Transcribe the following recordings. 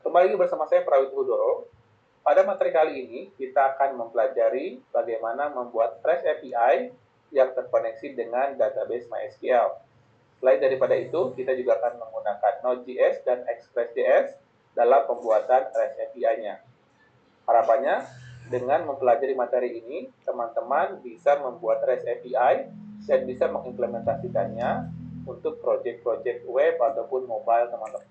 Kembali bersama saya Prawit Hudoro. Pada materi kali ini kita akan mempelajari bagaimana membuat REST API yang terkoneksi dengan database MySQL. Selain daripada itu, kita juga akan menggunakan Node.js dan Express.js dalam pembuatan REST API-nya. Harapannya, dengan mempelajari materi ini, teman-teman bisa membuat REST API dan bisa mengimplementasikannya untuk project-project web ataupun mobile teman-teman.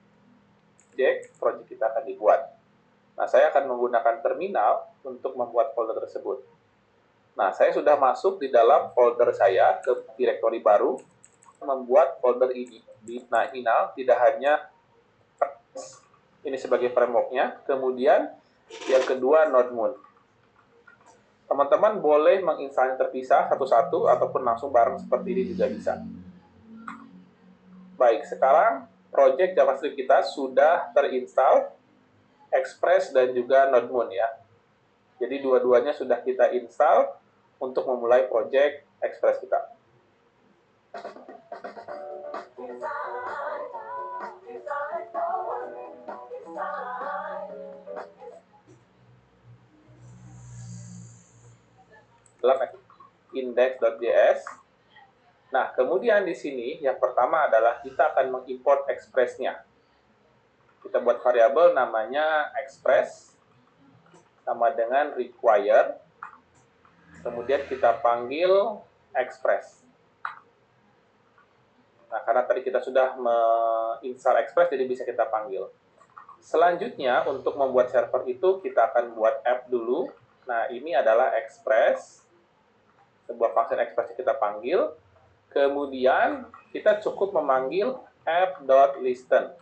Project kita akan dibuat. Nah, saya akan menggunakan terminal untuk membuat folder tersebut. Nah, saya sudah masuk di dalam folder saya ke direktori baru, membuat folder ini. Nah, final tidak hanya ini sebagai framework-nya, kemudian yang kedua NodeMoon. Teman-teman boleh menginstalnya terpisah satu-satu ataupun langsung bareng seperti ini juga bisa. Baik, sekarang project JavaScript kita sudah terinstall, Express dan juga NodeMoon ya. Jadi dua-duanya sudah kita install untuk memulai project Express kita. Dalam index.js. Nah, kemudian di sini yang pertama adalah kita akan mengimport Express-nya. Kita buat variabel namanya Express sama dengan require. Kemudian kita panggil Express. Nah, karena tadi kita sudah menginstal Express, jadi bisa kita panggil. Selanjutnya, untuk membuat server itu, kita akan buat app dulu. Nah, ini adalah Express. Sebuah function Express yang kita panggil. Kemudian, kita cukup memanggil app.listen.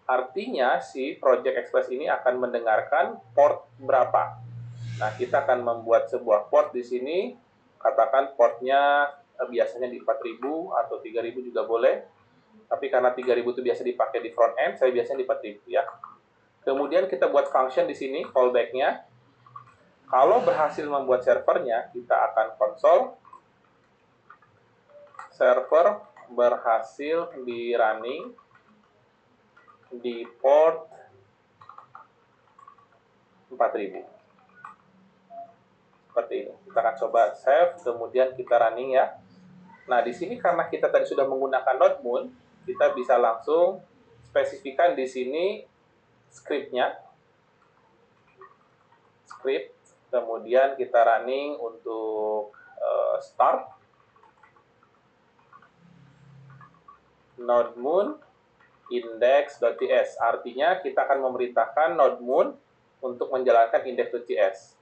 Artinya, si project Express ini akan mendengarkan port berapa. Nah, kita akan membuat sebuah port di sini. Katakan portnya biasanya di 4000 atau 3000 juga boleh. Tapi karena 3000 itu biasa dipakai di front end, saya biasanya di 4000 ya. Kemudian kita buat function di sini, fallback-nya. Kalau berhasil membuat servernya, kita akan console server berhasil di running di port 4000. Seperti ini. Kita akan coba save, kemudian kita running ya. Nah, di sini karena kita tadi sudah menggunakan NodeMoon, kita bisa langsung spesifikkan di sini script-nya. Script, kemudian kita running untuk start NodeMoon index.js. Artinya kita akan memerintahkan NodeMoon untuk menjalankan index.js.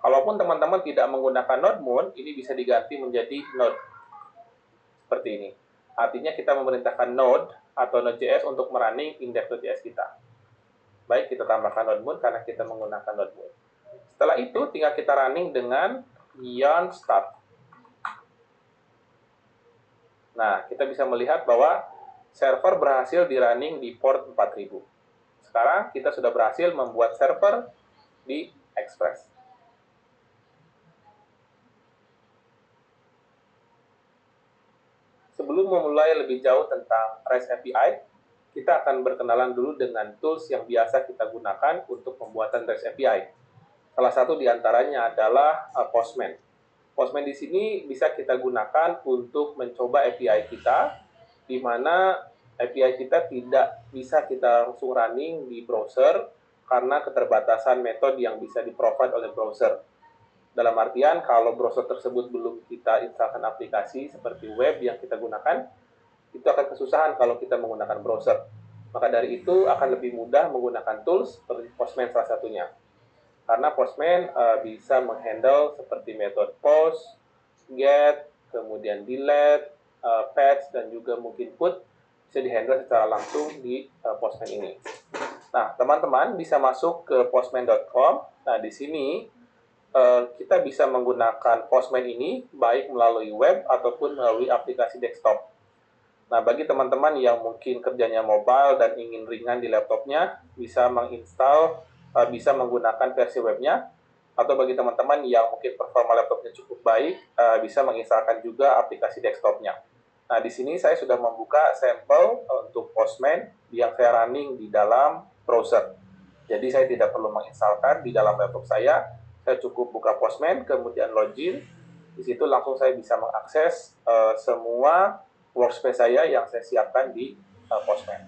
Kalaupun teman-teman tidak menggunakan NodeMoon, ini bisa diganti menjadi Node. Seperti ini. Artinya kita memerintahkan Node atau Node.js untuk merunning index.js kita. Baik, kita tambahkan NodeMoon karena kita menggunakan NodeMoon. Setelah itu, tinggal kita running dengan yarn start. Nah, kita bisa melihat bahwa server berhasil di running di port 4000. Sekarang kita sudah berhasil membuat server di Express. Sebelum memulai lebih jauh tentang REST API, kita akan berkenalan dulu dengan tools yang biasa kita gunakan untuk pembuatan REST API. Salah satu diantaranya adalah Postman. Postman di sini bisa kita gunakan untuk mencoba API kita, di mana API kita tidak bisa kita langsung running di browser karena keterbatasan metode yang bisa di-provide oleh browser. Dalam artian, kalau browser tersebut belum kita instalkan aplikasi seperti web yang kita gunakan, itu akan kesusahan kalau kita menggunakan browser. Maka dari itu akan lebih mudah menggunakan tools seperti Postman salah satunya. Karena Postman bisa menghandle seperti metode post, get, kemudian delete, patch, dan juga mungkin put bisa dihandle secara langsung di Postman ini. Nah, teman-teman bisa masuk ke postman.com. Nah, di sini kita bisa menggunakan Postman ini baik melalui web ataupun melalui aplikasi desktop. Nah, bagi teman-teman yang mungkin kerjanya mobile dan ingin ringan di laptopnya, bisa menginstal, bisa menggunakan versi webnya, atau bagi teman-teman yang mungkin performa laptopnya cukup baik, bisa menginstalkan juga aplikasi desktopnya. Nah, di sini saya sudah membuka sampel untuk Postman yang saya running di dalam browser. Jadi saya tidak perlu menginstalkan di dalam laptop saya cukup buka Postman, kemudian login. Di situ langsung saya bisa mengakses semua workspace saya yang saya siapkan di Postman.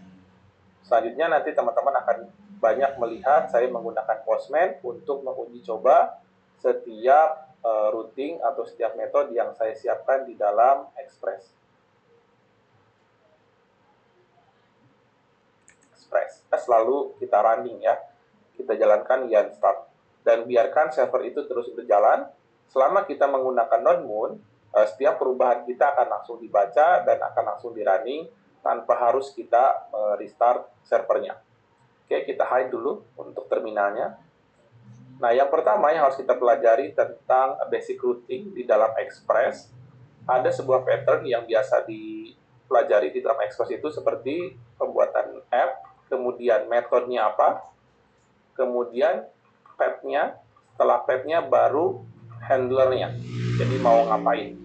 Selanjutnya nanti teman-teman akan banyak melihat saya menggunakan Postman untuk menguji coba setiap routing atau setiap metode yang saya siapkan di dalam Express. Selalu kita running ya, kita jalankan yarn start dan biarkan server itu terus berjalan. Selama kita menggunakan node Moon, setiap perubahan kita akan langsung dibaca dan akan langsung di running tanpa harus kita restart servernya. Oke, kita hide dulu untuk terminalnya. Nah, yang pertama yang harus kita pelajari tentang basic routing di dalam Express, ada sebuah pattern yang biasa dipelajari di dalam Express itu seperti pembuatan app, kemudian metodenya apa, kemudian path-nya, setelah path-nya baru handlernya, jadi mau ngapain.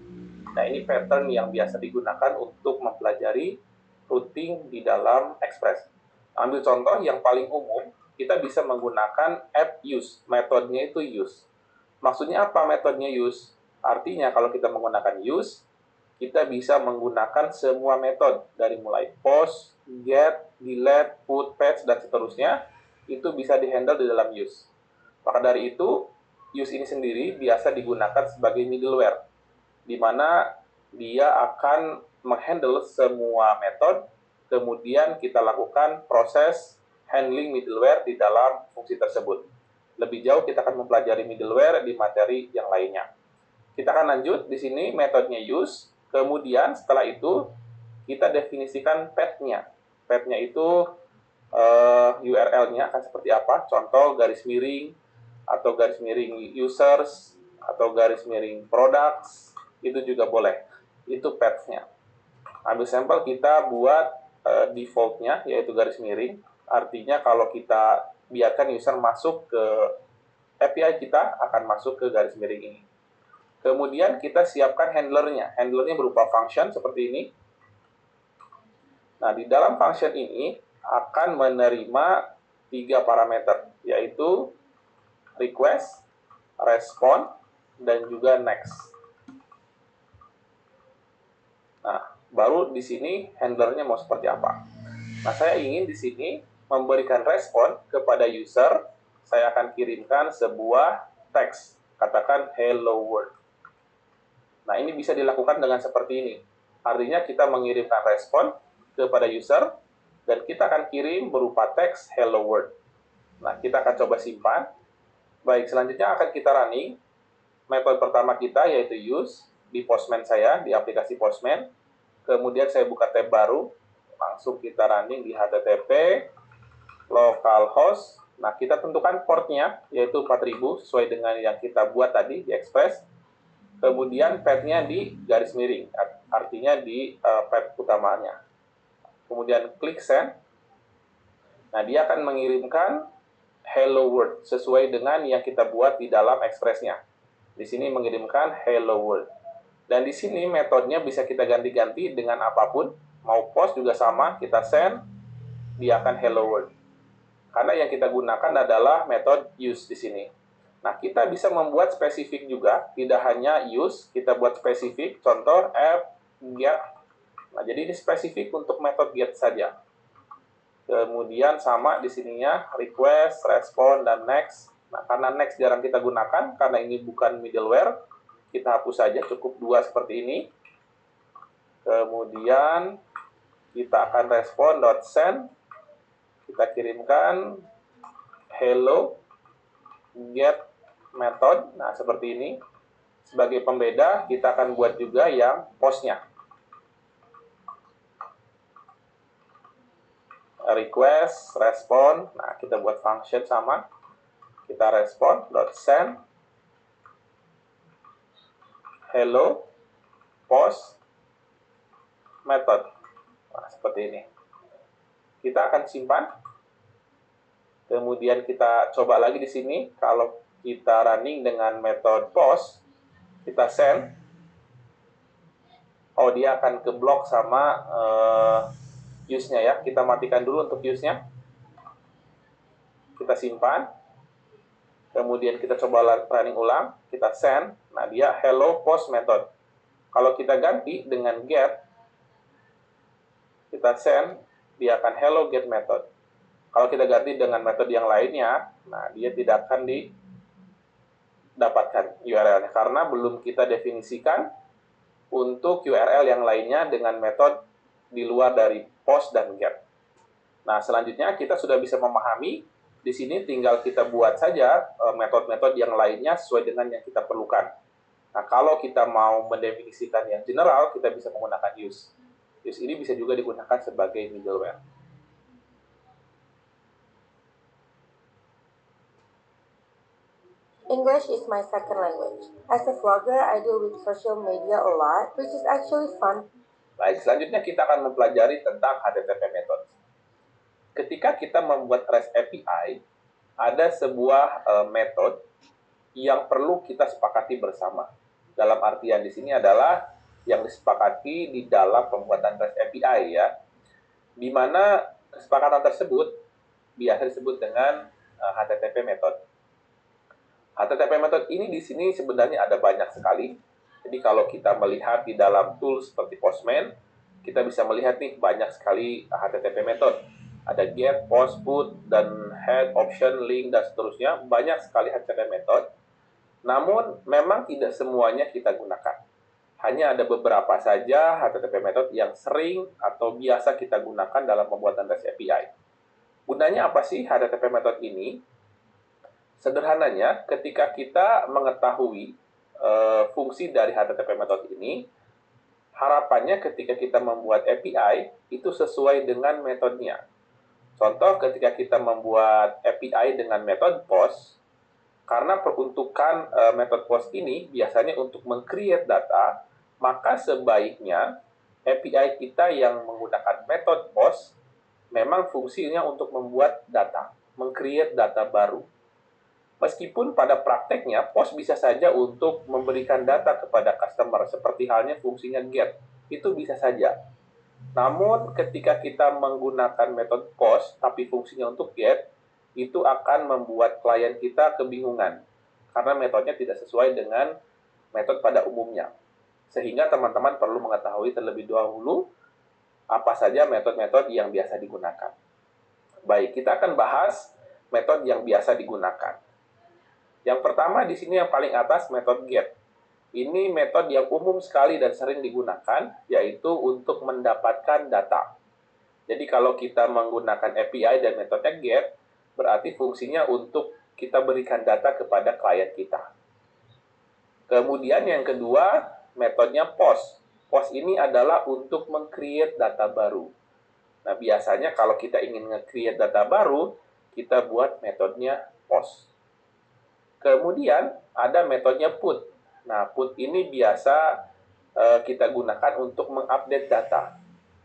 Nah, ini pattern yang biasa digunakan untuk mempelajari routing di dalam Express. Ambil contoh yang paling umum, kita bisa menggunakan app use, metodenya itu use. Maksudnya apa metodenya use? Artinya kalau kita menggunakan use, kita bisa menggunakan semua metode dari mulai post, get, delete, put, patch, dan seterusnya, itu bisa dihandle di dalam use. Maka dari itu, use ini sendiri biasa digunakan sebagai middleware, di mana dia akan menghandle semua metode, kemudian kita lakukan proses handling middleware di dalam fungsi tersebut. Lebih jauh kita akan mempelajari middleware di materi yang lainnya. Kita akan lanjut di sini metodenya use. Kemudian setelah itu kita definisikan path-nya. Path-nya itu URL-nya akan seperti apa? Contoh garis miring atau garis miring users atau garis miring products, itu juga boleh. Itu path-nya. Ambil sampel kita buat default-nya yaitu garis miring. Artinya kalau kita biarkan user masuk ke API kita akan masuk ke garis miring ini. Kemudian kita siapkan handlernya. Handlernya berupa function seperti ini. Nah, di dalam function ini akan menerima 3 parameter, yaitu request, respond, dan juga next. Nah, baru di sini handlernya mau seperti apa. Nah, saya ingin di sini memberikan respon kepada user. Saya akan kirimkan sebuah teks, katakan hello world. Nah, ini bisa dilakukan dengan seperti ini. Artinya kita mengirimkan respon kepada user, dan kita akan kirim berupa teks hello world. Nah, kita akan coba simpan. Baik, selanjutnya akan kita running. Metode pertama kita yaitu use di Postman saya, di aplikasi Postman. Kemudian saya buka tab baru. Langsung kita running di HTTP localhost. Nah, kita tentukan portnya, yaitu 4000, sesuai dengan yang kita buat tadi di Express. Kemudian path-nya di garis miring, artinya di path utamanya. Kemudian klik send. Nah, dia akan mengirimkan hello world sesuai dengan yang kita buat di dalam Express-nya. Di sini mengirimkan hello world. Dan di sini metodenya bisa kita ganti-ganti dengan apapun. Mau post juga sama, kita send, dia akan hello world. Karena yang kita gunakan adalah metode use di sini. Nah, kita bisa membuat spesifik juga, tidak hanya use, kita buat spesifik, contoh app, get. Nah, jadi ini spesifik untuk metode get saja. Kemudian sama di sininya, request, respond, dan next. Nah, karena next jarang kita gunakan, karena ini bukan middleware, kita hapus saja, cukup 2 seperti ini. Kemudian, kita akan respond.send, kita kirimkan hello get method. Nah, seperti ini. Sebagai pembeda, kita akan buat juga yang postnya. Request, respond. Nah, kita buat function sama. Kita respond.send hello post method. Nah, seperti ini. Kita akan simpan. Kemudian kita coba lagi di sini. Kalau kita running dengan metode post, kita send. Oh, dia akan keblok sama use-nya ya. Kita matikan dulu untuk use-nya. kita simpan, kemudian kita coba running ulang, kita send, nah dia hello post method. Kalau kita ganti dengan get, kita send, dia akan hello get method. Kalau kita ganti dengan metode yang lainnya, nah dia tidak akan didapatkan URL-nya karena belum kita definisikan untuk URL yang lainnya dengan metode di luar dari post dan get. Nah, selanjutnya kita sudah bisa memahami, di sini tinggal kita buat saja metode-metode yang lainnya sesuai dengan yang kita perlukan. Nah, kalau kita mau mendefinisikan yang general, kita bisa menggunakan use. Use ini bisa juga digunakan sebagai middleware. English is my second language. As a vlogger, I deal with social media a lot, which is actually fun. Baik, selanjutnya kita akan mempelajari tentang HTTP method. Ketika kita membuat REST API, ada sebuah metode yang perlu kita sepakati bersama. Dalam artian di sini adalah yang disepakati di dalam pembuatan REST API ya. Di mana kesepakatan tersebut biasa disebut dengan HTTP method. HTTP method ini di sini sebenarnya ada banyak sekali. Jadi kalau kita melihat di dalam tools seperti Postman, kita bisa melihat nih banyak sekali HTTP method. Ada get, post, put, dan head, option, link, dan seterusnya. Banyak sekali HTTP method. Namun memang tidak semuanya kita gunakan. Hanya ada beberapa saja HTTP method yang sering atau biasa kita gunakan dalam pembuatan REST API. Gunanya apa sih HTTP method ini? Sederhananya, ketika kita mengetahui fungsi dari HTTP method ini, harapannya ketika kita membuat API, itu sesuai dengan metodenya. Contoh, ketika kita membuat API dengan metode POST, karena peruntukan metode POST ini biasanya untuk meng-create data, maka sebaiknya API kita yang menggunakan metode POST memang fungsinya untuk membuat data, meng-create data baru. Meskipun pada prakteknya, POST bisa saja untuk memberikan data kepada customer, seperti halnya fungsinya get. Itu bisa saja. Namun, ketika kita menggunakan metode POST, tapi fungsinya untuk get, itu akan membuat klien kita kebingungan. Karena metodenya tidak sesuai dengan metode pada umumnya. Sehingga teman-teman perlu mengetahui terlebih dahulu apa saja metode-metode yang biasa digunakan. Baik, kita akan bahas metode yang biasa digunakan. Yang pertama di sini yang paling atas metode get. Ini metode yang umum sekali dan sering digunakan, yaitu untuk mendapatkan data. Jadi kalau kita menggunakan API dan metode get, berarti fungsinya untuk kita berikan data kepada klien kita. Kemudian yang kedua, metodenya POST. POST ini adalah untuk meng-create data baru. Nah, biasanya kalau kita ingin nge-create data baru, kita buat metodenya POST. Kemudian ada metodenya put. Nah, put ini biasa kita gunakan untuk mengupdate data.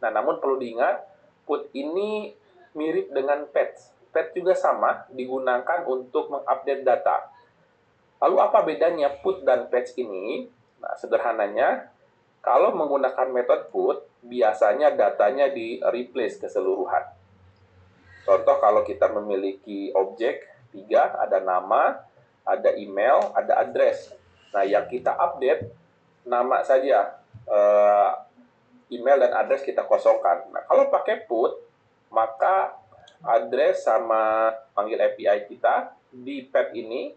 Nah, namun perlu diingat, put ini mirip dengan patch. Patch juga sama, digunakan untuk mengupdate data. Lalu apa bedanya put dan patch ini? Nah, sederhananya, kalau menggunakan metode put, biasanya datanya di-replace keseluruhan. Contoh kalau kita memiliki objek 3, ada nama, ada email, ada address. Nah, yang kita update, nama saja, email dan address kita kosongkan. Nah, kalau pakai put, maka address sama panggil API kita di pad ini,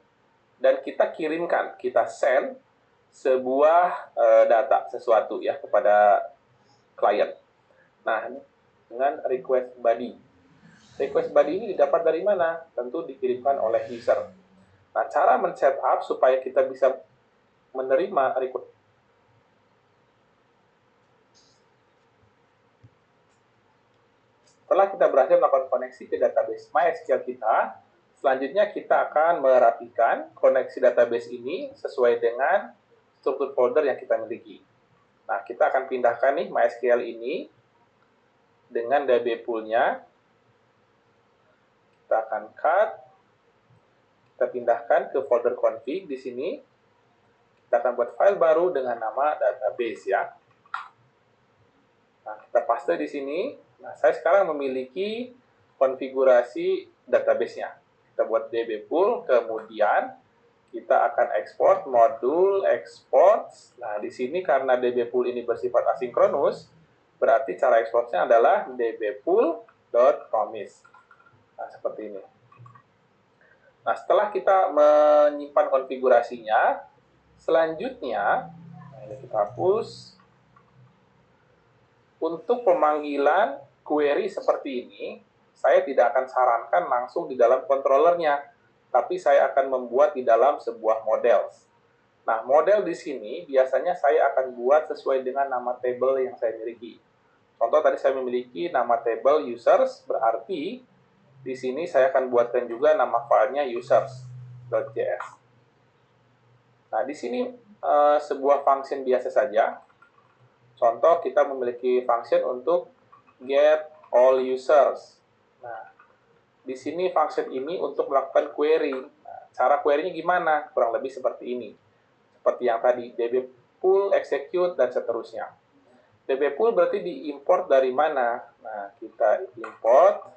dan kita kirimkan, kita send sebuah data, sesuatu ya, kepada klien. Nah, dengan request body. Request body ini didapat dari mana? Tentu dikirimkan oleh user. Nah, cara men-setup supaya kita bisa menerima request. Setelah kita berhasil melakukan koneksi ke database MySQL kita, selanjutnya kita akan merapikan koneksi database ini sesuai dengan struktur folder yang kita miliki. Nah, kita akan pindahkan nih MySQL ini dengan DB pool-nya. Kita akan cut. Kita pindahkan ke folder config di sini. Kita akan buat file baru dengan nama database ya. Nah, kita paste di sini. Nah, saya sekarang memiliki konfigurasi database-nya. kita buat DB pool, kemudian kita akan ekspor modul export. Nah, di sini karena DB pool ini bersifat asinkronus, berarti cara ekspornya adalah dbpool.promise. Nah, seperti ini. Nah, setelah kita menyimpan konfigurasinya, selanjutnya, ini kita hapus. Untuk pemanggilan query seperti ini, saya tidak akan sarankan langsung di dalam controllernya, tapi saya akan membuat di dalam sebuah model. Nah, model di sini biasanya saya akan buat sesuai dengan nama table yang saya miliki. Contoh tadi saya memiliki nama table users, berarti di sini saya akan buatkan juga nama filenya users.js. Nah, di sini sebuah function biasa saja. Contoh kita memiliki function untuk get all users. Nah, di sini function ini untuk melakukan query. Nah, cara query-nya gimana? Kurang lebih seperti ini. Seperti yang tadi, db pool, execute, dan seterusnya. db pool berarti diimport dari mana? Nah, kita import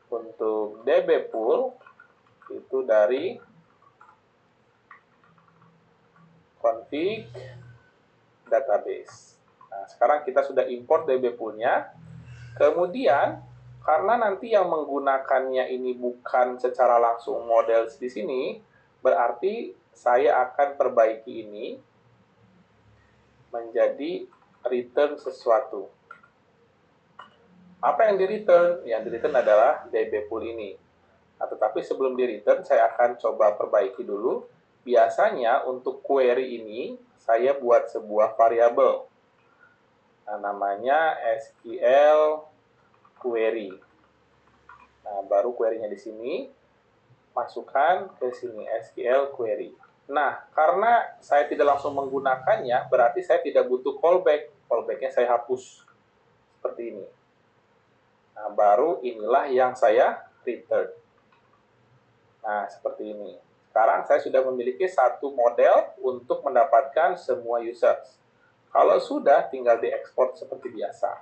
untuk db pool itu dari config database. Nah, sekarang kita sudah import db pool-nya. Kemudian, karena nanti yang menggunakannya ini bukan secara langsung model di sini, berarti saya akan perbaiki ini menjadi return sesuatu. Apa yang di-return? Yang di-return adalah db pool ini. Nah, tetapi sebelum di-return, saya akan coba perbaiki dulu. Biasanya untuk query ini, saya buat sebuah variabel. Nah, namanya SQL query. Nah, baru query-nya di sini, masukkan ke sini SQL query. Nah, karena saya tidak langsung menggunakannya, berarti saya tidak butuh callback. Callback-nya saya hapus. Seperti ini. Nah, baru inilah yang saya return. Nah, seperti ini. Sekarang saya sudah memiliki satu model untuk mendapatkan semua users. Kalau sudah, tinggal diekspor seperti biasa.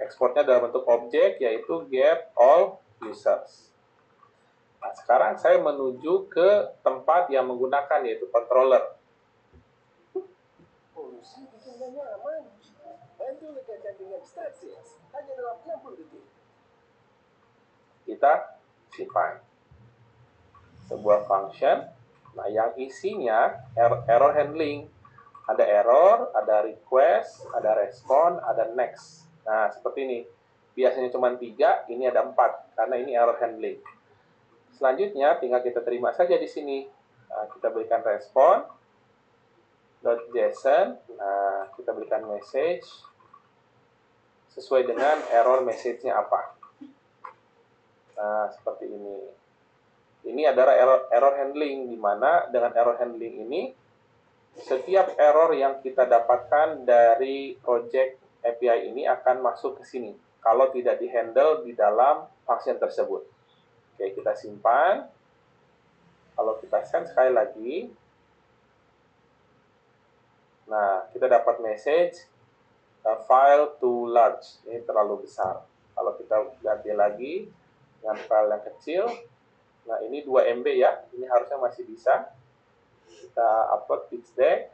Ekspornya dalam bentuk objek, yaitu get all users. Nah, sekarang saya menuju ke tempat yang menggunakan, yaitu controller. Kita simpan sebuah function, nah yang isinya error handling. Ada error, ada request, ada respon, ada next. Nah, seperti ini. Biasanya cuma 3, ini ada 4, karena ini error handling. Selanjutnya, tinggal kita terima saja di sini. Nah, kita berikan respon, .json, nah, kita berikan message, sesuai dengan error message-nya apa. Nah, seperti ini. Ini adalah error handling, di mana dengan error handling ini, setiap error yang kita dapatkan dari project API ini akan masuk ke sini, kalau tidak di-handle di dalam function tersebut. Oke, kita simpan. Kalau kita send sekali lagi, nah, kita dapat message, file too large, ini terlalu besar. Kalau kita ganti lagi dengan file yang kecil, nah ini 2 MB ya, ini harusnya masih bisa. Kita upload pitch deck.